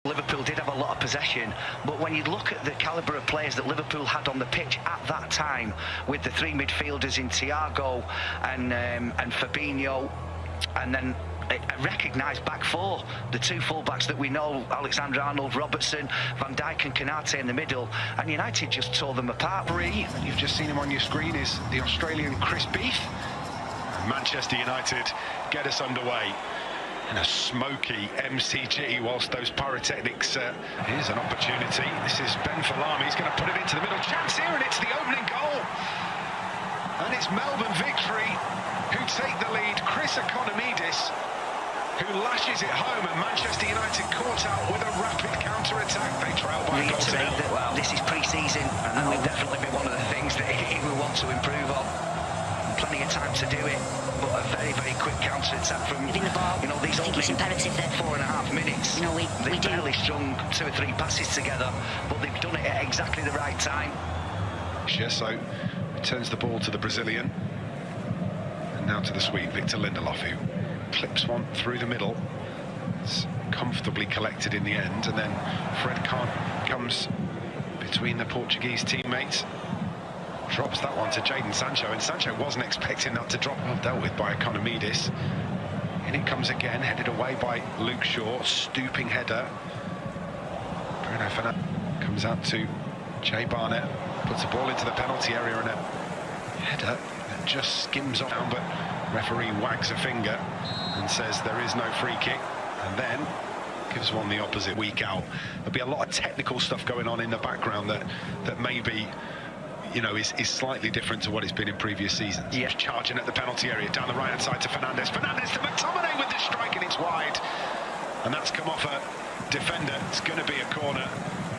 Liverpool did have a lot of possession, but when you look at the calibre of players that Liverpool had on the pitch at that time, with the three midfielders in Thiago and Fabinho, and then a recognised back four, the two full-backs that we know, Alexander-Arnold, Robertson, Van Dijk and Konate in the middle, and United just tore them apart. You've just seen him on your screen, is the Australian Chris Beef. Manchester United get us underway in a smoky MCG whilst those pyrotechnics. Here's an opportunity. This is Ben Falami. He's going to put it into the middle. Chance here, and it's the opening goal. And it's Melbourne Victory who take the lead. Chris Economidis, who lashes it home, and Manchester United caught out with a rapid counter-attack. They trail by a goal to nil. Well, this is pre-season, and that will definitely be one of the things that he will want to improve on. Plenty of time to do it, but a very, very quick counter-attack from, the ball. you know, these opening 4.5 minutes. You know, they've barely strung 2 or 3 passes together, but they've done it at exactly the right time. So returns the ball to the Brazilian, and now to the Swede, Victor Lindelof, who clips one through the middle. It's comfortably collected in the end, and then Fred comes between the Portuguese teammates. Drops that one to Jadon Sancho, and Sancho wasn't expecting that to drop. Well dealt with by Economidis. And it comes again, headed away by Luke Shaw. Stooping header. Bruno Fernandes comes out to Jay Barnett. Puts the ball into the penalty area, and a header that just skims on down, but referee wags a finger and says there is no free kick, and then gives one the opposite. Week out. There'll be a lot of technical stuff going on in the background that maybe, you know, is slightly different to what it's been in previous seasons. Yeah. Charging at the penalty area, down the right-hand side to Fernandes. Fernandes to McTominay with the strike, and it's wide. And that's come off a defender. It's going to be a corner,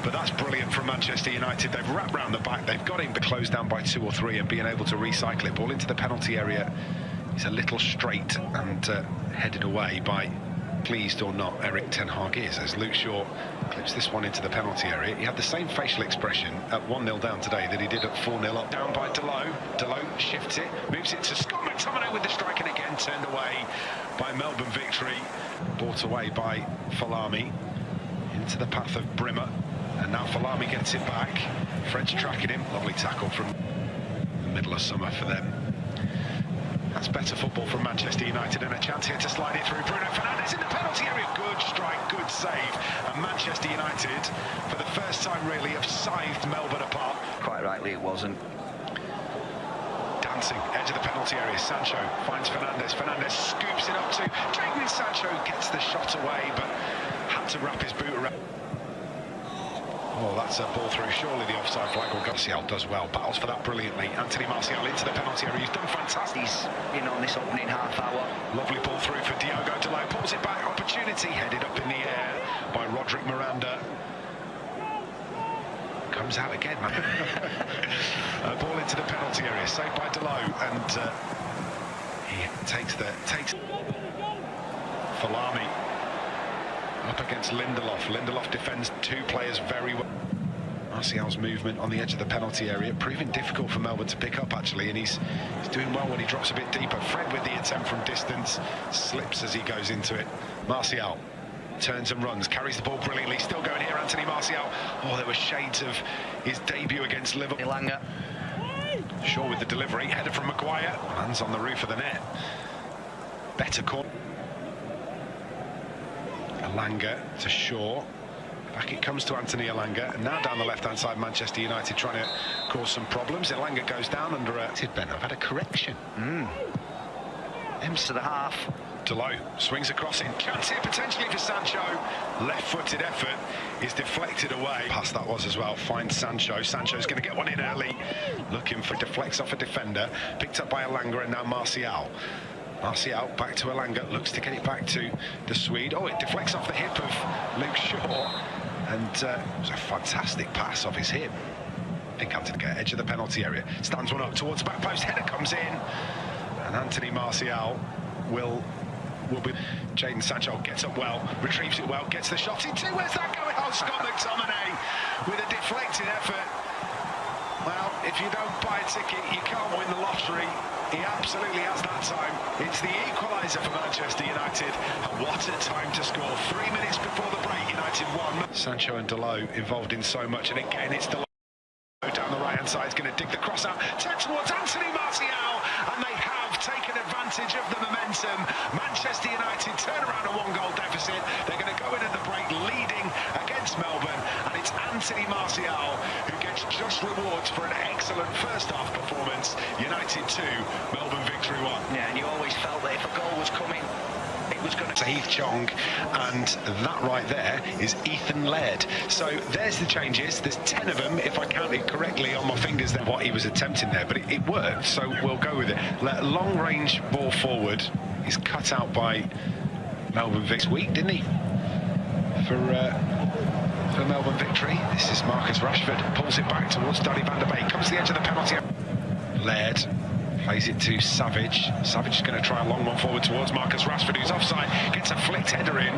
but that's brilliant from Manchester United. They've wrapped round the back. They've got him to close down by 2 or 3 and being able to recycle it. Ball into the penalty area. He's a little straight and headed away by, pleased or not, Eric Ten Hag is, as Luke Shaw clips this one into the penalty area. He had the same facial expression at 1-0 down today that he did at 4-0 up. Down by Delot. Delot shifts it, moves it to Scott McTominay with the strike, and again turned away by Melbourne Victory. Brought away by Falami into the path of Brimmer, and now Falami gets it back. Fred's tracking him. Lovely tackle from the middle of summer for them. That's better football from Manchester United, and a chance here to slide it through. Bruno Fernandes in the penalty area. Good strike, good save. And Manchester United, for the first time really, have scythed Melbourne apart. Quite rightly, it wasn't. Dancing, edge of the penalty area. Sancho finds Fernandes. Fernandes scoops it up to Jadon Sancho, gets the shot away, but had to wrap his boot around. Oh, that's a ball through. Surely the offside flag will go. Martial does well, battles for that brilliantly. Anthony Martial into the penalty area. He's done fantastic. He's, you know, in this opening half hour. Lovely ball through for Diogo Dalot. Pulls it back. Opportunity headed up in the air by Roderick Miranda. Comes out again, man. Ball into the penalty area. Saved by Dalot, and he takes Falami up against Lindelof. Lindelof defends 2 players very well. Martial's movement on the edge of the penalty area, proving difficult for Melbourne to pick up, actually, and he's doing well when he drops a bit deeper. Fred with the attempt from distance, slips as he goes into it. Martial turns and runs, carries the ball brilliantly, still going here, Anthony Martial. Oh, there were shades of his debut against Liverpool. Elanga. Shaw with the delivery, header from Maguire, lands on the roof of the net. Better corner. Elanga to Shaw. Back it comes to Anthony Elanga, and now down the left-hand side, Manchester United trying to cause some problems. Elanga goes down under a... Ben, I've had a correction. Ems to the half. Delot swings across in. Chance here potentially for Sancho. Left-footed effort is deflected away. Pass that was as well. Finds Sancho. Sancho's going to get one in early. Looking for, deflects off a defender. Picked up by Elanga, and now Martial. Martial back to Elanga, looks to get it back to the Swede. Oh, it deflects off the hip of Luke Shaw, and it was a fantastic pass off his hip. I think Anthony get edge of the penalty area, stands one up towards the back post, header comes in, and Anthony Martial will be... Jadon Sancho gets up well, retrieves it well, gets the shot in too. Where's that going? Oh, Scott McTominay with a deflected effort. Well, if you don't buy a ticket, you can't win the lottery. He absolutely has that time. It's the equaliser for Manchester United. And what a time to score. 3 minutes before the break, United won. Sancho and Dalot involved in so much, and again it's Dalot down the right-hand side. Is going to dig the cross out, turn towards Anthony Martial, and they have taken advantage of the momentum. Manchester United turn around a one-goal deficit. They're going to go in at the break leading against Melbourne, and it's Anthony Martial who gets just rewards for an excellent first-half performance. United 2, Melbourne victory 1. Yeah, and you always felt that if a goal was coming, it was going to... Heath Chong, and that right there is Ethan Laird. So there's the changes. There's 10 of them, if I counted correctly on my fingers, then what he was attempting there, but it worked, so we'll go with it. Long range ball forward is cut out by Melbourne this week, didn't he? For Melbourne victory. This is Marcus Rashford, pulls it back towards Danny van der Beek, comes to the edge of the penalty. Laird plays it to Savage. Savage is going to try a long one forward towards Marcus Rashford, who's offside, gets a flicked header in.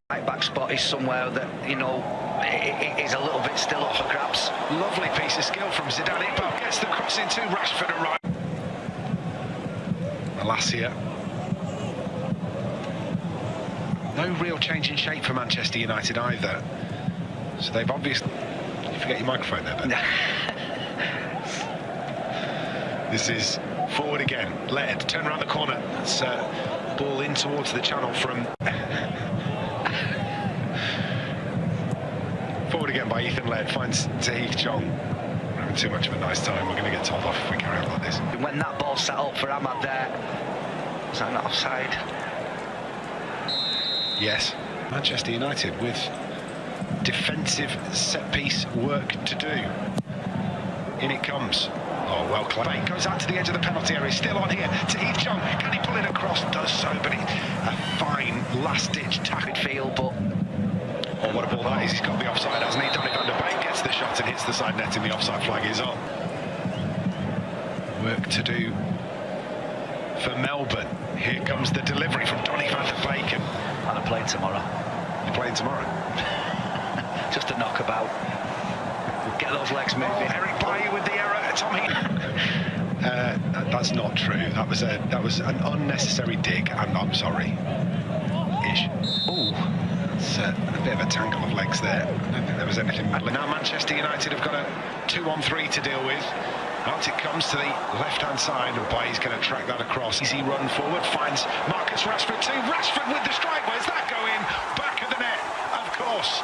Right back spot is somewhere that, you know, it is a little bit still up for grabs. Lovely piece of skill from Zidane Iqbal, gets the cross into Rashford and right. Malacia. No real change in shape for Manchester United either. So they've obviously... Did you forget your microphone there, Ben? This is forward again. Laird, turn around the corner. That's ball in towards the channel from... Forward again by Ethan Laird, finds Heath Chong. We're having too much of a nice time. We're going to get told off if we carry on like this. When that ball set up for Ahmad there, was that not offside? Yes. Manchester United with defensive set-piece work to do. In it comes. Oh, well, Clay goes out to the edge of the penalty area, still on here to Heath Chong. Can he pull it across? Does so, but a fine last-ditch tackle field, but... Oh, what a ball that is. He's got the offside, hasn't he? Danny van der Beek gets the shot and hits the side net, and the offside flag is up. Work to do for Melbourne. Here comes the delivery from Donny van der Beek. And I play tomorrow. You're playing tomorrow? Just a knockabout. Get those legs moving. Oh, Eric Bailly with the error. Tommy. That's not true. That was an unnecessary dig, and I'm sorry. Ish. Oh, it's a bit of a tangle of legs there. I don't think there was anything. Now Manchester United have got a 2-on-3 to deal with. Out it comes to the left-hand side, and Bailly's going to track that across. Easy run forward, finds Marcus Rashford too. Rashford with the strike. Where's that going? Back of the net, of course.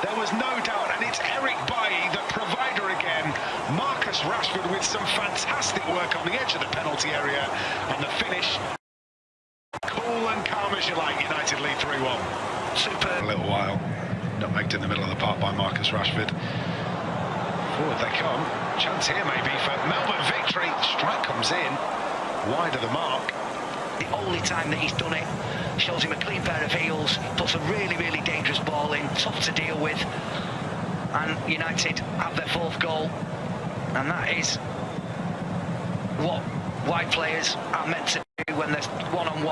There was no doubt, and it's Eric Bailly, the provider again. Marcus Rashford with some fantastic work on the edge of the penalty area, and the finish, cool and calm as you like. United lead 3-1. Super. A little while, nutmegged in the middle of the park by Marcus Rashford. Forward they come. Chance here maybe for Melbourne victory. Strike comes in, wide of the mark. The only time that he's done it, shows him a clean pair of heels, puts a really, really dangerous ball in, tough to deal with, and United have their 4th goal, and that is what wide players are meant to do when there's one-on-one.